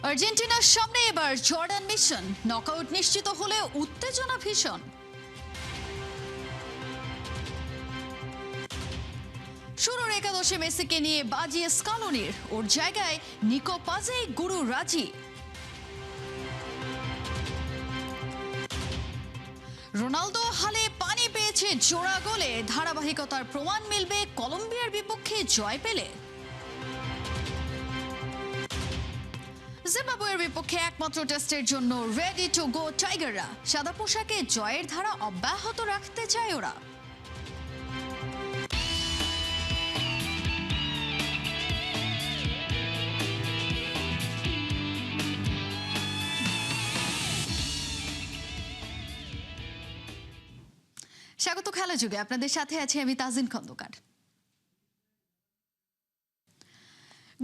আর্জেন্টিনার সামনে এবার জর্ডান মিশন, নকআউট নিশ্চিত হলে উত্তেজনা ভীষণ। শুরুর একাদশে মেসিকে নিয়ে বাজিয়ে স্কালোনির, ওর জায়গায় নিকো পাজেই গুরু রাজি। রোনালদো হালে পানি পেয়েছে জোড়া গোলে, ধারাবাহিকতার প্রমাণ মিলবে কলম্বিয়ার বিপক্ষে জয় পেলে। জিম্বাবুয়ের বিপক্ষে একমাত্র টেস্টের জন্য রেডি টু গো টাইগাররা, সাদা পোশাকে জয়ের ধারা অব্যাহত রাখতে চায় ওরা। স্বাগত খেলা যুগে, আপনাদের সাথে আছি আমি তাজিন খন্দকার।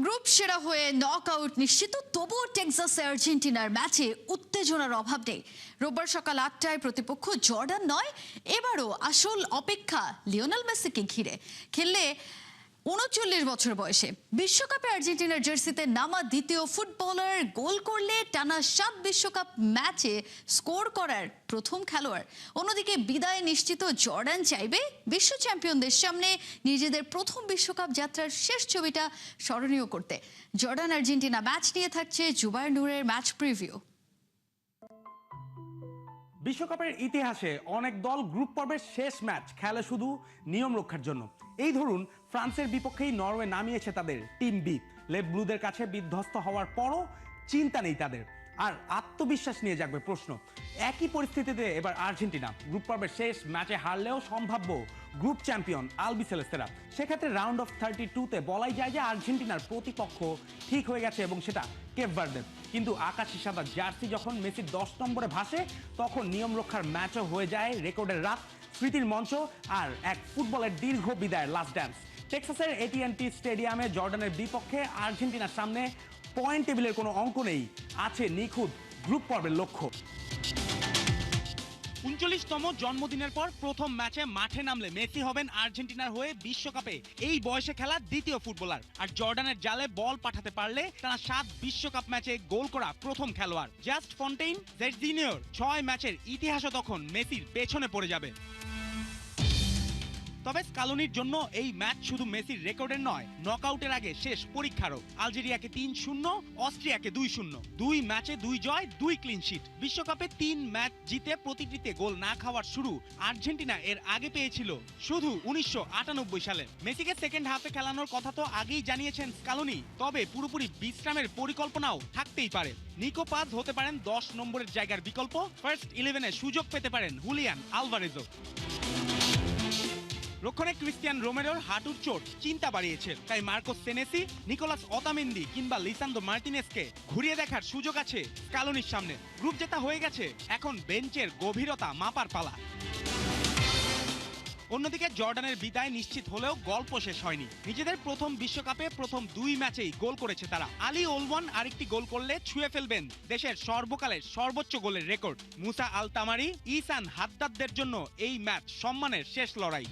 গ্রুপ সেরা হয়ে নক আউট নিশ্চিত, তবুও টেক্সাসে আর্জেন্টিনার ম্যাচে উত্তেজনার অভাব নেই। রোববার সকাল 8টায় প্রতিপক্ষ জর্ডান নয়, এবারও আসল অপেক্ষা লিওনেল মেসিকে ঘিরে। খেললে 39 বছর বয়সে বিশ্বকাপে আর্জেন্টিনার জার্সিতে নামা দ্বিতীয় ফুটবলার, গোল করলে টানা 7 বিশ্বকাপ ম্যাচে স্কোর করার প্রথম খেলোয়াড়। অন্যদিকে বিদায় নিশ্চিত জর্ডান চাইবে বিশ্ব চ্যাম্পিয়নদের সামনে নিজেদের প্রথম বিশ্বকাপ যাত্রার শেষ ছবিটা স্মরণীয় করতে। জর্ডান আর্জেন্টিনা ম্যাচ নিয়ে থাকছে জুবায়ের নূরের ম্যাচ প্রিভিউ। বিশ্বকাপের ইতিহাসে অনেক দল গ্রুপ পর্বের শেষ ম্যাচ খেলে শুধু নিয়ম রক্ষার জন্য। এই ধরুন ফ্রান্সের বিপক্ষেই নরওয়ে নামিয়েছে তাদের টিম বি। লেফট ব্লুদের কাছে বিধ্বস্ত হওয়ার পরও চিন্তা নেই তাদের, আর আত্মবিশ্বাস নিয়ে যাবে প্রশ্ন। একই পরিস্থিতিতে এবার আর্জেন্টিনা গ্রুপ পর্বের শেষ ম্যাচে হারলেও সম্ভাব্য গ্রুপ চ্যাম্পিয়ন আলবিসেলেস্তেরা। সেক্ষেত্রে রাউন্ড অফ 32-তে বলাই যায় যে আর্জেন্টিনার প্রতিপক্ষ ঠিক হয়ে গেছে, এবং সেটা কেপ ভার্দে। কিন্তু আকাশি সাদা জার্সি যখন মেসির 10 নম্বরে ভাসে, তখন নিয়ম রক্ষার ম্যাচও হয়ে যায় রেকর্ডের রাত, স্মৃতির মঞ্চ আর এক ফুটবলের দীর্ঘ বিদায়ের লাস্ট ড্যান্স। টেক্সাসের AT&T স্টেডিয়ামে জর্ডানের বিপক্ষে আর্জেন্টিনার সামনে পয়েন্ট টেবিলের কোনো অঙ্ক নেই, আছে নিখুঁত গ্রুপ পর্বের লক্ষ্য। 39তম জন্মদিনের পর প্রথম ম্যাচে মাঠে নামলে মেসি হবেন আর্জেন্টিনার হয়ে বিশ্বকাপে এই বয়সে খেলা দ্বিতীয় ফুটবলার, আর জর্ডানের জালে বল পাঠাতে পারলে তারা 7 বিশ্বকাপ ম্যাচে গোল করা প্রথম খেলোয়াড়। জাস্ট ফন্টেইন জুনিয়র 6 ম্যাচের ইতিহাসও তখন মেসির পেছনে পড়ে যাবে। তবে স্কালোনির জন্য এই ম্যাচ শুধু মেসির রেকর্ডের নয়, নকআউটের আগে শেষ পরীক্ষারও। আলজেরিয়াকে 3-0, অস্ট্রিয়াকে 2-0, 2 ম্যাচে 2 জয়, 2 ক্লিন শিট। বিশ্বকাপে 3 ম্যাচ জিতে প্রতিটিতে গোল না খাওয়ার শুরু আর্জেন্টিনা এর আগে পেয়েছিল শুধু 1998 সালে। মেসিকে সেকেন্ড হাফে খেলানোর কথা তো আগেই জানিয়েছেন স্কালোনি, তবে পুরোপুরি বিশ্রামের পরিকল্পনাও থাকতেই পারে। নিকো পাজ হতে পারেন 10 নম্বরের জায়গার বিকল্প, ফার্স্ট 11-এ সুযোগ পেতে পারেন হুলিয়ান আলভারেজও। রক্ষণে ক্রিস্টিয়ান রোমেরোর হাঁটুর চোট চিন্তা বাড়িয়েছে, তাই মার্কোস সেনেসি, নিকোলাস অতামেন্দি কিংবা লিসান্দ্রো মার্টিনেজকে ঘুরিয়ে দেখার সুযোগ আছে স্কালোনির সামনে। গ্রুপ জেতা হয়ে গেছে, এখন বেঞ্চের গভীরতা মাপার পালা। অন্যদিকে জর্ডানের বিদায় নিশ্চিত হলেও গল্প শেষ হয়নি। নিজেদের প্রথম বিশ্বকাপে প্রথম 2 ম্যাচেই গোল করেছে তারা। আলী ওলওয়ান আরেকটি গোল করলে ছুঁয়ে ফেলবেন দেশের সর্বকালের সর্বোচ্চ গোলের রেকর্ড। মুসা আল তামারি, ইসান হাদ্দাদদের জন্য এই ম্যাচ সম্মানের শেষ লড়াই।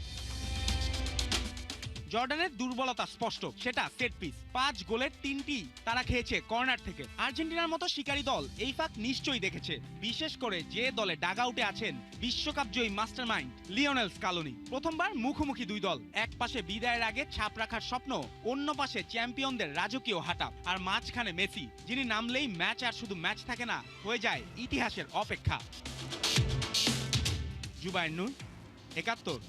জর্ডানের দুর্বলতা স্পষ্ট, সেটা সেট পিস। 5 গোলের 3টি তারা খেয়েছে কর্নার থেকে। আর্জেন্টিনার মতো শিকারী দল এই ফাঁক নিশ্চয়ই দেখেছে, বিশেষ করে যে দলে ডাগআউটে আছেন বিশ্বকাপ জয়ী মাস্টারমাইন্ড লিওনেল স্কালোনি। প্রথমবার মুখোমুখি দুই দল, এক পাশে বিদায়ের আগে ছাপ রাখার স্বপ্ন, অন্য পাশে চ্যাম্পিয়নদের রাজকীয় হাঁটা, আর মাঝখানে মেসি, যিনি নামলেই ম্যাচ আর শুধু ম্যাচ থাকে না, হয়ে যায় ইতিহাসের অপেক্ষা। জুবায়ের নূর, 71।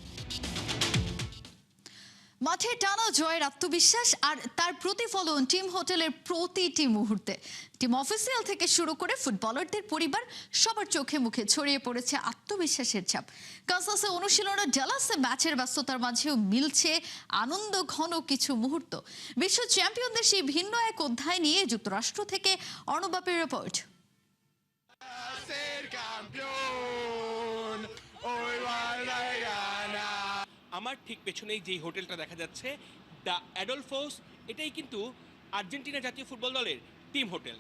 মাঠে টানা জয়ের আত্মবিশ্বাস আর তার প্রতিফলন টিম হোটেলের প্রতিটি মুহূর্তে। টিম অফিসিয়াল থেকে শুরু করে ফুটবলারদের পরিবার, সবার চোখে মুখে ছড়িয়ে পড়েছে আত্মবিশ্বাসের ছাপ। কানসাসে অনুশীলন, ডালাসে ম্যাচের ব্যস্ততার মাঝেও মিলছে আনন্দ ঘন কিছু মুহূর্ত। বিশ্ব চ্যাম্পিয়নদের সেই ভিন্ন এক অধ্যায় নিয়ে যুক্তরাষ্ট্র থেকে অর্ণবাপের রিপোর্ট। আমার ঠিক পেছনেই যেই হোটেলটা দেখা যাচ্ছে, দ্য অ্যাডলফোস, এটাই কিন্তু আর্জেন্টিনা জাতীয় ফুটবল দলের টিম হোটেল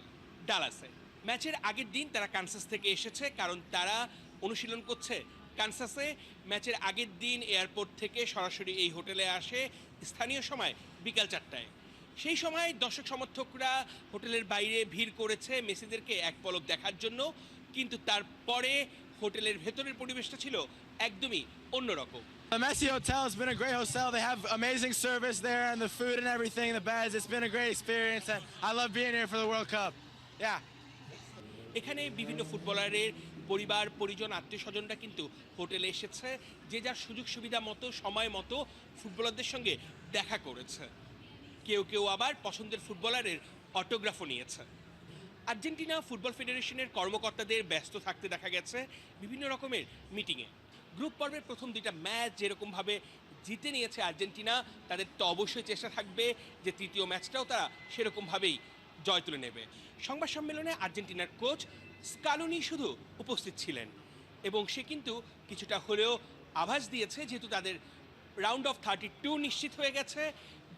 ডালাসে। ম্যাচের আগের দিন তারা কানসাস থেকে এসেছে, কারণ তারা অনুশীলন করছে কানসাসে। ম্যাচের আগের দিন এয়ারপোর্ট থেকে সরাসরি এই হোটেলে আসে স্থানীয় সময় বিকাল 4টায়। সেই সময় দর্শক সমর্থকরা হোটেলের বাইরে ভিড় করেছে মেসিদেরকে এক পলক দেখার জন্য, কিন্তু তারপরে হোটেলের ভেতরের পরিবেশটা ছিল একদমই অন্যরকম। The Messi Hotel has been a great hotel. They have amazing service there and the food and everything, the beds. It's been a great experience and I love being here for the World Cup. Yeah. এখানে বিভিন্ন ফুটবলারের পরিবার পরিজন আত্মীয় স্বজনরা কিন্তু হোটেলে এসেছে, যে যার সুযোগ সুবিধা মতো সময় মতো ফুটবলারদের সঙ্গে দেখা করেছে। কেউ কেউ আবার পছন্দের ফুটবলারের অটোগ্রাফও নিয়েছে। আর্জেন্টিনা ফুটবল ফেডারেশনের কর্মকর্তাদের ব্যস্ত থাকতে দেখা গেছে বিভিন্ন রকমের মিটিংয়ে। গ্রুপ পর্বের প্রথম দুইটা ম্যাচ যেরকমভাবে জিতে নিয়েছে আর্জেন্টিনা, তাদের তো অবশ্যই চেষ্টা থাকবে যে তৃতীয় ম্যাচটাও তারা সেরকমভাবেই জয় তুলে নেবে। সংবাদ সম্মেলনে আর্জেন্টিনার কোচ স্কালোনি শুধু উপস্থিত ছিলেন এবং সে কিন্তু কিছুটা হলেও আভাস দিয়েছে যেহেতু তাদের রাউন্ড অফ 32 নিশ্চিত হয়ে গেছে,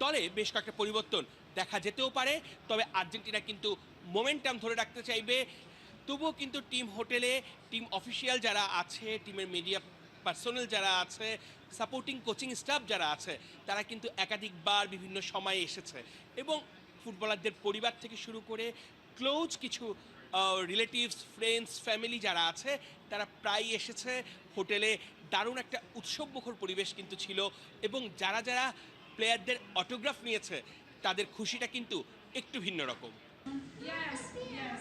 দলে বেশ কয়েকটা পরিবর্তন দেখা যেতেও পারে, তবে আর্জেন্টিনা কিন্তু মোমেন্টাম ধরে রাখতে চাইবে। তবুও কিন্তু টিম হোটেলে টিম অফিসিয়াল যারা আছে, টিমের মিডিয়া পার্সোনাল যারা আছে, সাপোর্টিং কোচিং স্টাফ যারা আছে, তারা কিন্তু একাধিকবার বিভিন্ন সময়ে এসেছে এবং ফুটবলারদের পরিবার থেকে শুরু করে ক্লোজ কিছু রিলেটিভস ফ্রেন্ডস ফ্যামিলি যারা আছে তারা প্রায় এসেছে হোটেলে। দারুণ একটা উৎসবমুখর পরিবেশ কিন্তু ছিল এবং যারা যারা প্লেয়ারদের অটোগ্রাফ নিয়েছে তাদের খুশিটা কিন্তু একটু ভিন্ন রকম। Yes, yes.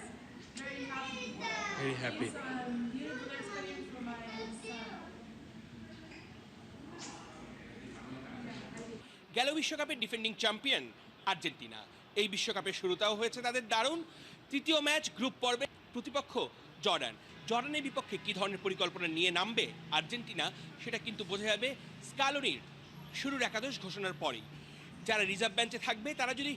Very happy. Very happy. It's a beautiful experience for my son. গেল বিশ্বকাপের ডিফেন্ডিং চ্যাম্পিয়ন আর্জেন্টিনা, এই বিশ্বকাপের শুরুটাও হয়েছে তাদের দারুণ। তৃতীয় ম্যাচ গ্রুপ পর্বে প্রতিপক্ষ জর্ডানের বিপক্ষে কী ধরনের পরিকল্পনা নিয়ে নামবে আর্জেন্টিনা সেটা কিন্তু বোঝা যাবে স্কালোনির শুরুর একাদশ ঘোষণার পরেই। যারা রিজার্ভ বেঞ্চে থাকবে তারা যদি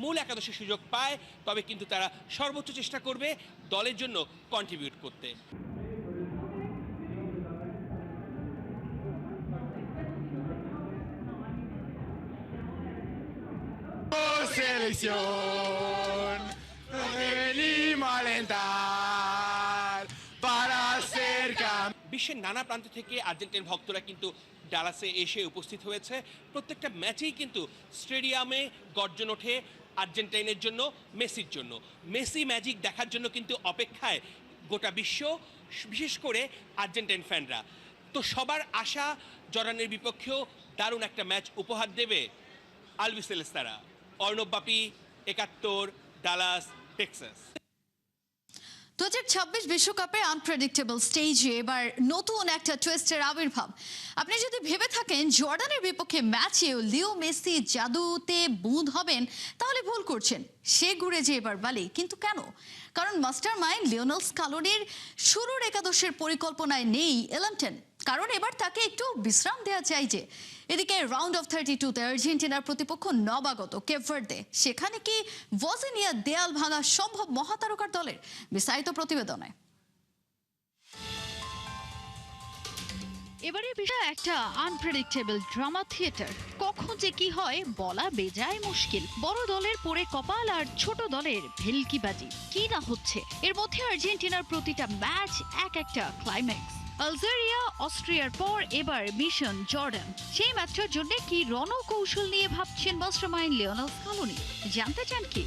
মূল একাদশে সুযোগ পায় তবে কিন্তু তারা সর্বোচ্চ চেষ্টা করবে দলের জন্য কন্ট্রিবিউট করতে। Selección, venimos a alentar para ser campeones. বিশ্বের নানা প্রান্ত থেকে আর্জেন্টিন ভক্তরা কিন্তু ডালাসে এসে উপস্থিত হয়েছে। প্রত্যেকটা ম্যাচেই কিন্তু স্টেডিয়ামে গর্জন ওঠে আর্জেন্টাইনের জন্য, মেসির জন্য। মেসি ম্যাজিক দেখার জন্য কিন্তু অপেক্ষায় গোটা বিশ্ব, বিশেষ করে আর্জেন্টাইন ফ্যানরা। তো সবার আশা জর্ডানের বিপক্ষেও দারুণ একটা ম্যাচ উপহার দেবে আলবিসেলেস্তারা। অর্ণব বাপি, 71, ডালাস, টেক্সাস। 2026 বিশ্বকাপে আনপ্রেডিক্টেবল স্টেজে এবার নতুন একটা টুইস্টের আবির্ভাব। আপনি যদি ভেবে থাকেন জর্ডানের বিপক্ষে ম্যাচেও লিও মেসি জাদুতে বুঁদ হবেন তাহলে ভুল করছেন। সে ঘুরে যে এবার বালি, কিন্তু কেন? কারণ মাস্টার মাইন্ড লিওনেল স্কালোনির শুরুর একাদশের পরিকল্পনায় নেই এলান্টেন, কারণ এবার তাকে একটু বিশ্রাম দেওয়া চাই। যে এদিকে রাউন্ড অফ 32-তে আর্জেন্টিনার প্রতিপক্ষ নবাগত কেপ ভার্দে, সেখানে কি ভজনিয়া দেয়াল ভাঙা সম্ভব মহাতারকার দলের? বিস্তারিত প্রতিবেদনে। এবারে বিষয় একটা আনপ্রেডিক্টেবল ড্রামা থিয়েটার। কখন যে কি হয় বলা বেজায় মুশকিল। বড় দলের পরে কপাল আর ছোট দলের ভেলকিবাজি। কি না হচ্ছে এর মধ্যে আর্জেন্টিনার প্রতিটা ম্যাচ এক একটা ক্লাইম্যাক্স। আলজেরিয়া, অস্ট্রিয়ার পর এবার মিশন জর্ডান। সেই ম্যাচটার জন্য কি রণকৌশল নিয়ে ভাবছেন মাস্টারমাইন্ড লিওনেল স্কালোনি? জানতে চান কি?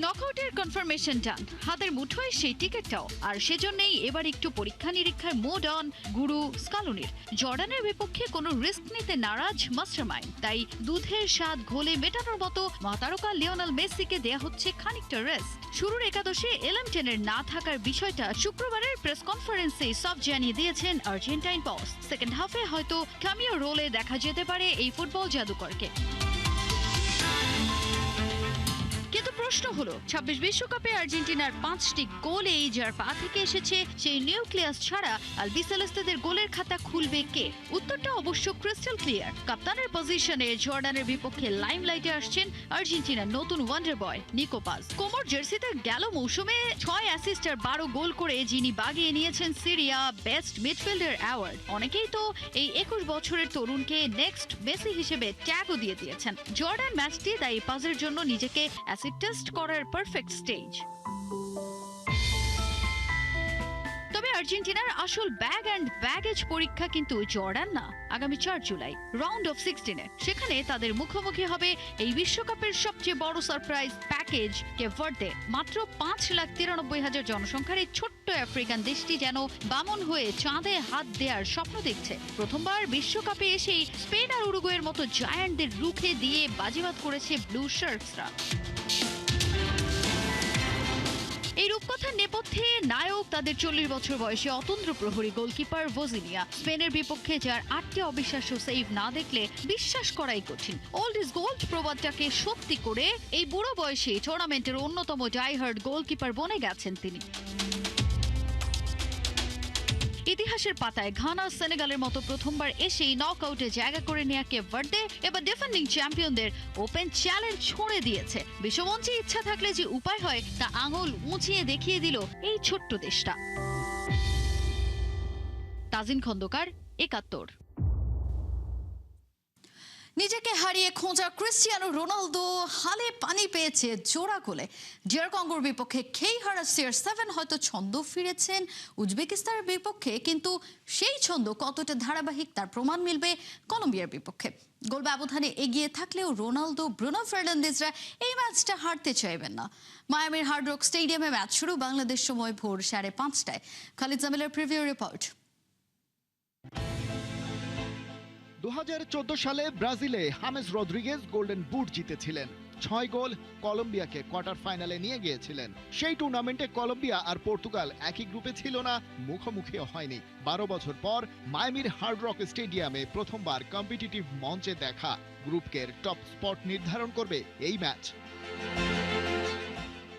নকআউটের কনফার্মেশন ডান, হাতের মুঠোয় সেই টিকিটটাও। আর সেজন্যই এবার একটু পরীক্ষা নিরীক্ষার মোড অন গুরু স্কালোনির। জর্ডানের বিপক্ষে কোনো রিস্ক নিতে নারাজ মাস্টারমাইন্ড, তাই দুধের স্বাদ ঘোলে মেটানোর মতো মহাতারকা লিওনেল মেসিকে দেয়া হচ্ছে খানিকটা রেস্ট। শুরুর একাদশে এলান্টেনের না থাকার বিষয়টা শুক্রবারের প্রেস কনফারেন্সে সব জানিয়ে দিয়েছেন আর্জেন্টাইন বস। সেকেন্ড হাফে হয়তো ক্যামিও রোলে দেখা যেতে পারে এই ফুটবল জাদুকরকে। কিন্তু প্রশ্ন হলো 26 বিশ্বকাপে আর্জেন্টিনার 5টি গোলেই যার পা থেকে এসেছে সেই নিউক্লিয়াস ছাড়া আলবিসেলেস্তেদের গোলের খাতা খুলবে কে? উত্তরটা অবশ্য ক্রিস্টাল ক্লিয়ার। কাপ্তানের পজিশনে জর্ডানের বিপক্ষে লাইমলাইটে আসছেন আর্জেন্টিনার নতুন ওয়ান্ডার বয় নিকো পাজ। কোমর জার্সিতে গেল মৌসুমে 6 অ্যাসিস্ট আর 12 গোল করে যিনি বাগিয়ে নিয়েছেন সিরিয়া বেস্ট মিডফিল্ডার অ্যাওয়ার্ড। অনেকেই তো এই 21 বছরের তরুণকে নেক্সট মেসি হিসেবে ট্যাগও দিয়ে দিয়েছেন। জর্ডান ম্যাচটি তাই পাজের জন্য নিজেকে টেস্ট করার পারফেক্ট স্টেজ। তবে আর্জেন্টিনার আসল ব্যাগ অ্যান্ড ব্যাগেজ পরীক্ষা কিন্তু জর্ডান না, আগামী 4 জুলাই রাউন্ড অফ 16-এ। সেখানে তাদের মুখোমুখি হবে এই বিশ্বকাপের সবচেয়ে বড় সারপ্রাইজ প্যাকেজ কেপ ভার্দে। মাত্র 5,93,000 জনসংখ্যার এই ছোট্ট আফ্রিকান দেশটি যেন বামন হয়ে চাঁদে হাত দেওয়ার স্বপ্ন দেখছে। প্রথমবার বিশ্বকাপে এসেই স্পেন আর উরুগুয়ের মতো জায়ান্টদের রুখে দিয়ে বাজিবাদ করেছে ব্লু শার্টসরা। এই রূপকথার নেপথ্যে নায়ক তাদের 40 বছর বয়সী অতন্দ্র প্রহরী গোলকিপার ভোজিনিয়া। স্পেনের বিপক্ষে যার 8টি অবিশ্বাস্য সেভ না দেখলে বিশ্বাস করাই কঠিন। ওল্ড ইজ গোল্ড প্রবাদটাকে সত্যি করে এই বুড়ো বয়সে টুর্নামেন্টের অন্যতম ডাইহার্ড গোলকিপার বনে গেছেন তিনি। ইতিহাসের পাতায় ঘানা সেনেগালের মতো প্রথমবার এসেই নকআউটে জায়গা করে নেয়া কেপ ভার্দে এবার ডিফেন্ডিং চ্যাম্পিয়নদের ওপেন চ্যালেঞ্জ ছুঁড়ে দিয়েছে। বিশ্বমঞ্চে ইচ্ছা থাকলে যে উপায় হয় তা আঙুল উঁচিয়ে দেখিয়ে দিল এই ছোট্ট দেশটা। তাজিন খন্দকার, 71। নিজেকে হারিয়ে খোঁজা ক্রিস্টিয়ানো রোনালদো হালে পানি পেয়েছে জোড়া গোলে। ডিআর কঙ্গোর বিপক্ষে খেই হারা CR7 হয়তো ছন্দ ফিরেছেন উজবেকিস্তানের বিপক্ষে, কিন্তু সেই ছন্দ কতটা ধারাবাহিক তার প্রমাণ মিলবে কলম্বিয়ার বিপক্ষে। গোল ব্যবধানে এগিয়ে থাকলেও রোনালদো, ব্রুনো ফার্নান্দেজরা এই ম্যাচটা হারতে চাইবেন না। মায়ামির হার্ড রক স্টেডিয়ামে ম্যাচ শুরু বাংলাদেশ সময় ভোর 5:30টায়। খালিদ জামিলের প্রিভিউ রিপোর্ট। 2014 সালে ব্রাজিলে হামেস রদ্রিগেজ গোল্ডেন বুট জিতেছিলেন। 6 গোল কলম্বিয়াকে কোয়ার্টার ফাইনালে নিয়ে গিয়েছিলেন। সেই টুর্নামেন্টে কলম্বিয়া আর পর্তুগাল একই গ্রুপে ছিল না, মুখোমুখিও হয়নি। 12 বছর পর মায়ামির হার্ড রক স্টেডিয়ামে প্রথমবার কম্পিটিটিভ মঞ্চে দেখা গ্রুপের টপ স্পট নির্ধারণ করবে এই ম্যাচ।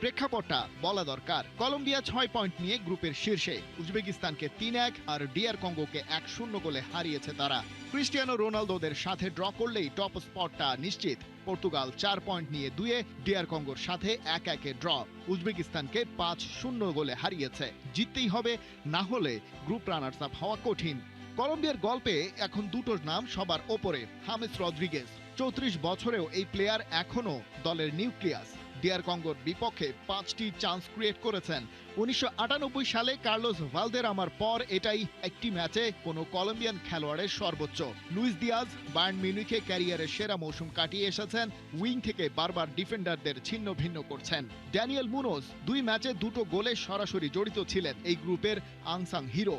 প্রেক্ষাপটটা বলা দরকার। কলম্বিয়া 6 পয়েন্ট নিয়ে গ্রুপের শীর্ষে। উজবেকিস্তানকে 3-1 আর ডিআর কঙ্গোকে 1-0 গোলে হারিয়েছে তারা। ক্রিস্টিয়ানো রোনালদোদের সাথে ড্র করলেই টপ স্পটটা নিশ্চিত। পর্তুগাল 4 পয়েন্ট নিয়ে 2-এ, ডিআর কঙ্গোর সাথে 1-1 ড্র। উজবেকিস্তানকে 5-0 গোলে হারিয়েছে। জিততেই হবে, না হলে গ্রুপ রানার্স আপ হওয়া কঠিন। কলম্বিয়ার গল্পে এখন দুটো নাম সবার ওপরে, হামেস রদ্রিগেজ। 34 বছরেও এই প্লেয়ার এখনো দলের নিউক্লিয়াস। ডিআর কঙ্গোর বিপক্ষে 5টি চান্স ক্রিয়েট করেছেন। 1998 সালে কার্লোস ভালদেরামার পর এটাই একটি ম্যাচে কোনো কলম্বিয়ান খেলোয়াড়ের সর্বোচ্চ। লুইস দিয়াজ বায়ার্ন মিউনিখে ক্যারিয়ারের সেরা মৌসুম কাটিয়ে এসেছেন। উইং থেকে বারবার ডিফেন্ডারদের ছিন্ন ভিন্ন করছেন। ড্যানিয়েল মুনোজ 2 ম্যাচে 2টো গোলে সরাসরি জড়িত ছিলেন, এই গ্রুপের আনসাং হিরো।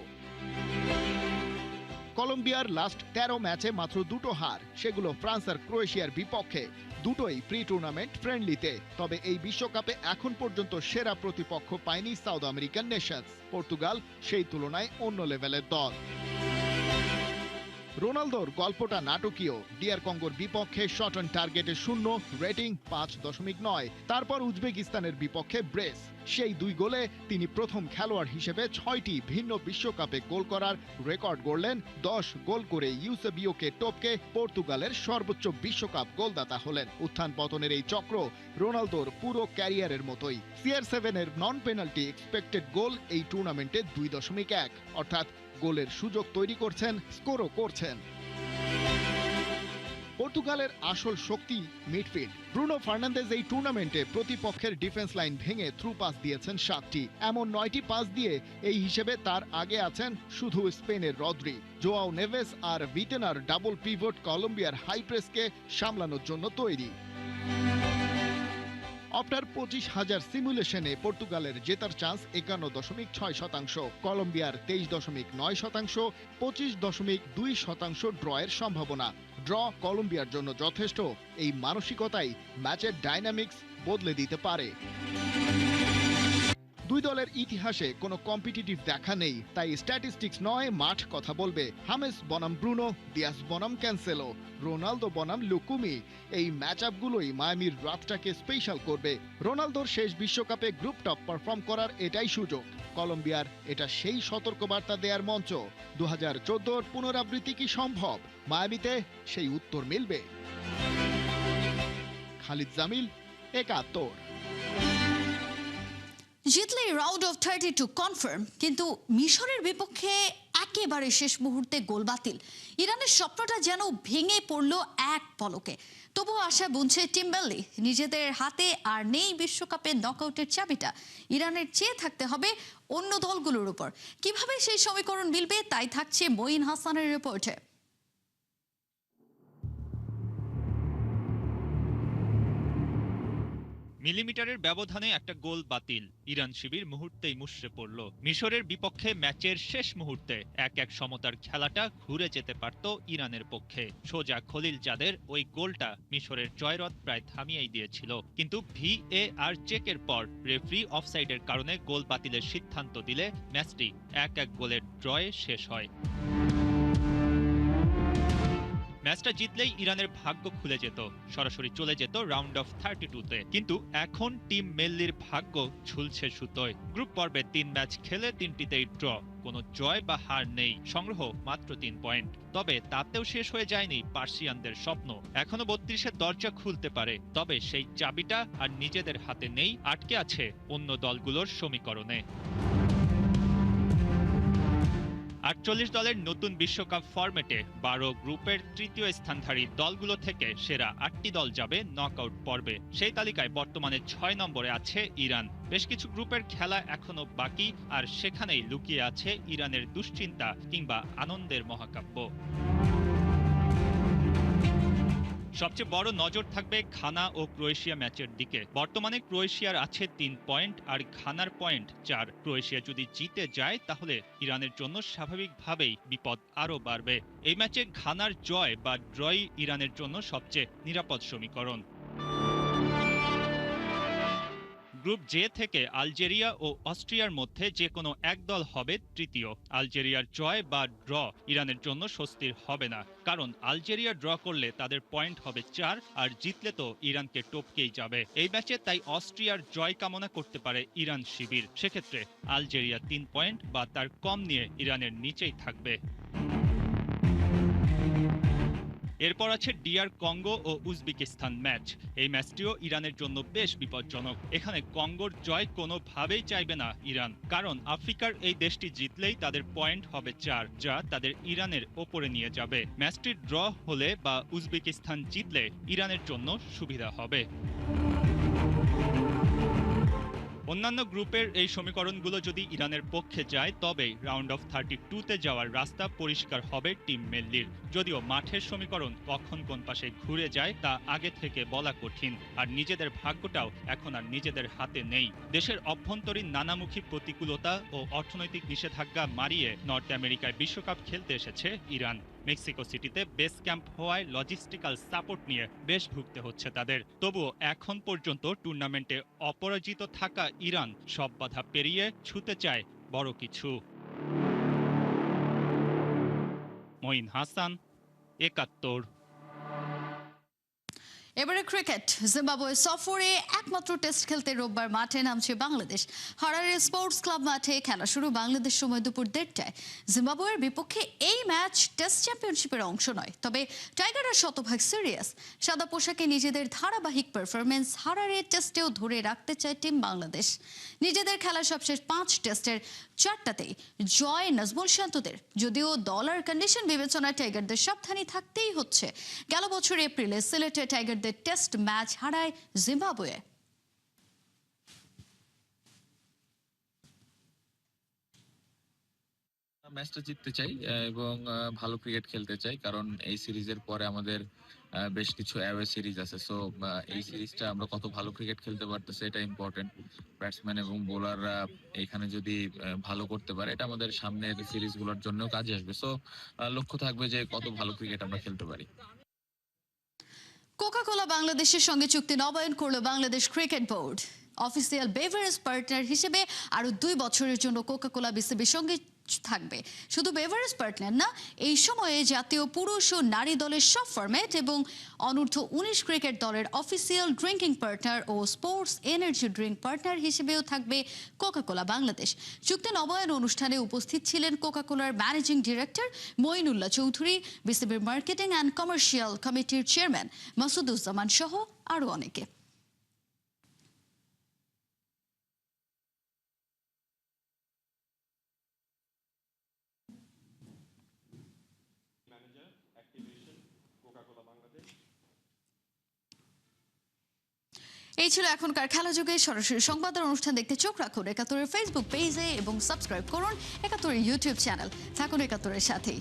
কলম্বিয়ার লাস্ট 13 ম্যাচে মাত্র 2টো হার, সেগুলো ফ্রান্স আর ক্রোয়েশিয়ার বিপক্ষে। দুটোই প্রি টুর্নামেন্ট ফ্রেন্ডলিতে। তবে এই বিশ্বকাপে এখন পর্যন্ত সেরা প্রতিপক্ষ পায়নি সাউথ আমেরিকান নেশনস। পর্তুগাল সেই তুলনায় অন্য লেভেলের দল। রোনালদোর গল্পটা নাটকীয়। ডিআর কঙ্গোর বিপক্ষে শট অন টার্গেটে 0, রেটিং 5.9। তারপর উজবেকিস্তানের বিপক্ষে ব্রেস। সেই 2 গোলে তিনি প্রথম খেলোয়াড় হিসেবে 6টি ভিন্ন বিশ্বকাপে গোল করার রেকর্ড গড়লেন। 10 গোল করে ইউসেবিওকে টপকে পর্তুগালের সর্বোচ্চ বিশ্বকাপ গোলদাতা হলেন। উত্থান পতনের এই চক্র রোনালদোর পুরো ক্যারিয়ারের মতোই। CR7 এর নন পেনাল্টি এক্সপেক্টেড গোল এই টুর্নামেন্টে 2.1, অর্থাৎ গোলের সুযোগ তৈরি করছেন, স্কোরও করছেন। পর্তুগালের আসল শক্তি মিডফিল্ড। ব্রুনো ফার্নান্দেজ এই টুর্নামেন্টে প্রতিপক্ষের ডিফেন্স লাইন ভেঙে থ্রু পাস দিয়েছেন 7টি। এমন 9টি পাস দিয়ে এই হিসেবে তার আগে আছেন শুধু স্পেনের রদ্রি। জোয়াও নেভেস আর ভিটেনার ডাবল পিভট কলম্বিয়ার হাই প্রেসকে সামলানোর জন্য তৈরি। অফটার 25,000 সিমুলেশনে পর্তুগালের জেতার চান্স 51.6%, কলম্বিয়ার 23.9%, 25.2% ড্রয়ের সম্ভাবনা। ড্র কলম্বিয়ার জন্য যথেষ্ট। এই মানসিকতাই ম্যাচের ডাইনামিক্স বদলে দিতে পারে। 2 দলের ইতিহাসে কোনো কম্পিটিটিভ দেখা নেই, তাই স্ট্যাটিস্টিক্স নয়, মাঠ কথা বলবে। হামেস বনাম ব্রুনো, দিয়াস বনাম ক্যান্সেলো, রোনালদো বনাম লুকুমি, এই ম্যাচআপগুলোই মায়ামির রাতটাকে স্পেশাল করবে। রোনালদোর শেষ বিশ্বকাপে গ্রুপ টপ পারফর্ম করার এটাই সুযোগ। কলম্বিয়ার এটা সেই সতর্কবার্তা দেওয়ার মঞ্চ। 2014-র পুনরাবৃত্তি কি সম্ভব? মায়ামিতে সেই উত্তর মিলবে। খালিদ জামিল, 71। জিতলে রাউন্ড অফ 32 কনফার্ম, কিন্তু মিশরের বিপক্ষে একেবারে শেষ মুহূর্তে গোল বাতিল। ইরানের স্বপ্নটা যেন ভেঙে পড়ল এক পলকে। তবুও আশা বুনছে টিম বেল্লি, নিজেদের হাতে আর নেই বিশ্বকাপের নকআউটের চাবিটা। ইরানের চেয়ে থাকতে হবে অন্য দলগুলোর উপর। কিভাবে সেই সমীকরণ মিলবে তাই থাকছে মঈন হাসানের রিপোর্টে। মিলিমিটারের ব্যবধানে একটা গোল বাতিল, ইরান শিবির মুহূর্তেই মুষড়ে পড়ল। মিশরের বিপক্ষে ম্যাচের শেষ মুহূর্তে 1-1 সমতার খেলাটা ঘুরে যেতে পারত ইরানের পক্ষে। সোজা খলিলজাদের ওই গোলটা মিশরের জয়রথ প্রায় থামিয়েই দিয়েছিল। কিন্তু VAR চেকের পর রেফারি অফসাইডের কারণে গোল বাতিলের সিদ্ধান্ত দিলে ম্যাচটি 1-1 গোলের ড্রয়ে শেষ হয়। ম্যাচটা জিতলেই ইরানের ভাগ্য খুলে যেত, সরাসরি চলে যেত রাউন্ড অফ 32-তে। কিন্তু এখন টিম মেল্লির ভাগ্য ঝুলছে সুতোয়। গ্রুপ পর্বে 3 ম্যাচ খেলে 3টিতেই ড্র, কোনো জয় বা হার নেই, সংগ্রহ মাত্র 3 পয়েন্ট। তবে তাতেও শেষ হয়ে যায়নি পার্সিয়ানদের স্বপ্ন। এখনো 32-এর দরজা খুলতে পারে, তবে সেই চাবিটা আর নিজেদের হাতে নেই, আটকে আছে অন্য দলগুলোর সমীকরণে। 48 দলের নতুন বিশ্বকাপ ফরম্যাটে 12 গ্রুপের তৃতীয় স্থানধারী দলগুলো থেকে সেরা 8টি দল যাবে নকআউট পর্বে। সেই তালিকায় বর্তমানে 6 নম্বরে আছে ইরান। বেশ কিছু গ্রুপের খেলা এখনো বাকি, আর সেখানেই লুকিয়ে আছে ইরানের দুশ্চিন্তা কিংবা আনন্দের মহাকাব্য। সবচেয়ে বড় নজর থাকবে ঘানা ও ক্রোয়েশিয়া ম্যাচের দিকে। বর্তমানে ক্রোয়েশিয়ার আছে 3 পয়েন্ট আর ঘানার পয়েন্ট 4। ক্রোয়েশিয়া যদি জিতে যায় তাহলে ইরানের জন্য স্বাভাবিকভাবেই বিপদ আরও বাড়বে। এই ম্যাচে ঘানার জয় বা ড্রই ইরানের জন্য সবচেয়ে নিরাপদ সমীকরণ। গ্রুপ জে থেকে আলজেরিয়া ও অস্ট্রিয়ার মধ্যে যে কোনো এক দল হবে তৃতীয়। আলজেরিয়ার জয় বা ড্র ইরানের জন্য স্বস্তির হবে না, কারণ আলজেরিয়া ড্র করলে তাদের পয়েন্ট হবে 4, আর জিতলে তো ইরানকে টপকেই যাবে। এই ম্যাচে তাই অস্ট্রিয়ার জয় কামনা করতে পারে ইরান শিবির। সেক্ষেত্রে আলজেরিয়া 3 পয়েন্ট বা তার কম নিয়ে ইরানের নিচেই থাকবে। এরপর আছে DR কঙ্গো ও উজবেকিস্তান ম্যাচ। এই ম্যাচটিও ইরানের জন্য বেশ বিপজ্জনক। এখানে কঙ্গোর জয় কোনোভাবেই চাইবে না ইরান, কারণ আফ্রিকার এই দেশটি জিতলেই তাদের পয়েন্ট হবে 4, যা তাদের ইরানের ওপরে নিয়ে যাবে। ম্যাচটি ড্র হলে বা উজবেকিস্তান জিতলে ইরানের জন্য সুবিধা হবে। অন্যান্য গ্রুপের এই সমীকরণগুলো যদি ইরানের পক্ষে যায়, তবেই রাউন্ড অফ 32-তে যাওয়ার রাস্তা পরিষ্কার হবে টিম মেল্লির। যদিও মাঠের সমীকরণ কখন কোন পাশে ঘুরে যায় তা আগে থেকে বলা কঠিন, আর নিজেদের ভাগ্যটাও এখন আর নিজেদের হাতে নেই। দেশের অভ্যন্তরীণ নানামুখী প্রতিকূলতা ও অর্থনৈতিক নিষেধাজ্ঞা মারিয়ে নর্থ আমেরিকায় বিশ্বকাপ খেলতে এসেছে ইরান। মেক্সিকো সিটিতে বেস ক্যাম্প হওয়ায় লজিস্টিক্যাল সাপোর্ট নিয়ে বেশ ভুগতে হচ্ছে তাদের। তবুও এখন পর্যন্ত টুর্নামেন্টে অপরাজিত থাকা ইরান সব বাধা পেরিয়ে ছুঁতে চায় বড় কিছু। মঈন হাসান, 71। এবারে ক্রিকেট। জিম্বাবুয়ে সফরে একমাত্র টেস্ট খেলতে রোববার মাঠে নামছে বাংলাদেশ। হারারে স্পোর্টস ক্লাব মাঠে খেলা শুরু বাংলাদেশ সময় দুপুর 1টায়। জিম্বাবুয়ের বিপক্ষে এই ম্যাচ টেস্ট চ্যাম্পিয়নশিপের অংশ নয়, তবে টাইগাররা শতভাগ সিরিয়াস। সাদা পোশাকে নিজেদের ধারাবাহিক পারফরমেন্স হারারে টেস্টেও ধরে রাখতে চায় টিম বাংলাদেশ। নিজেদের খেলা সবশেষ 5 টেস্টের 4টাতেই জয় নাজমুল শান্তদের। যদিও দলার কন্ডিশন বিবেচনায় টাইগারদের সাবধানী থাকতেই হচ্ছে। গেল বছর এপ্রিলে সিলেটে টাইগারদের টেস্ট ম্যাচ হারায় জিম্বাবুয়ে। ম্যাচটা জিততে চাই এবং ভালো ক্রিকেট খেলতে চাই, কারণ এই সিরিজের পরে আমাদের বেশ কিছু অ্যাওয়ে সিরিজ আছে। সো এই সিরিজটা আমরা কত ভালো ক্রিকেট খেলতে পারতেছি এটা ইম্পর্টেন্ট। ব্যাটসম্যান এবং বোলাররা এখানে যদি ভালো করতে পারে, এটা আমাদের সামনের সিরিজগুলোর জন্য কাজে আসবে। সো লক্ষ্য থাকবে যে কত ভালো ক্রিকেট আমরা খেলতে পারি। কোকা-কোলা বাংলাদেশের সঙ্গে চুক্তি নবায়ন করলো Bangladesh cricket board. Official beverage partner হিসেবে আরো 2 বছরের জন্য কোকা-কোলা বিসিবির সঙ্গে থাকবে। শুধু বেভারেজ পার্টনার না, এই সময়ে জাতীয় পুরুষ ও নারী দলের সব ফরম্যাট এবং অনূর্ধ্ব 19 ক্রিকেট দলের অফিসিয়াল ড্রিঙ্কিং পার্টনার ও স্পোর্টস এনার্জি ড্রিঙ্ক পার্টনার হিসেবেও থাকবে কোকা-কোলা বাংলাদেশ। চুক্তি নবায়ন অনুষ্ঠানে উপস্থিত ছিলেন কোকা-কোলার ম্যানেজিং ডিরেক্টর মঈনুল্লাহ চৌধুরী, বিসিবির মার্কেটিং অ্যান্ড কমার্শিয়াল কমিটির চেয়ারম্যান মাসুদুজ্জামান সহ আরও অনেকে। এই ছিল এখনকার খেলা যুগে। সরাসরি সংবাদের অনুষ্ঠান দেখতে চোখ রাখুন একাত্তরের ফেসবুক পেজে এবং সাবস্ক্রাইব করুন একাত্তরের ইউটিউব চ্যানেল। থাকুন একাত্তরের সাথেই।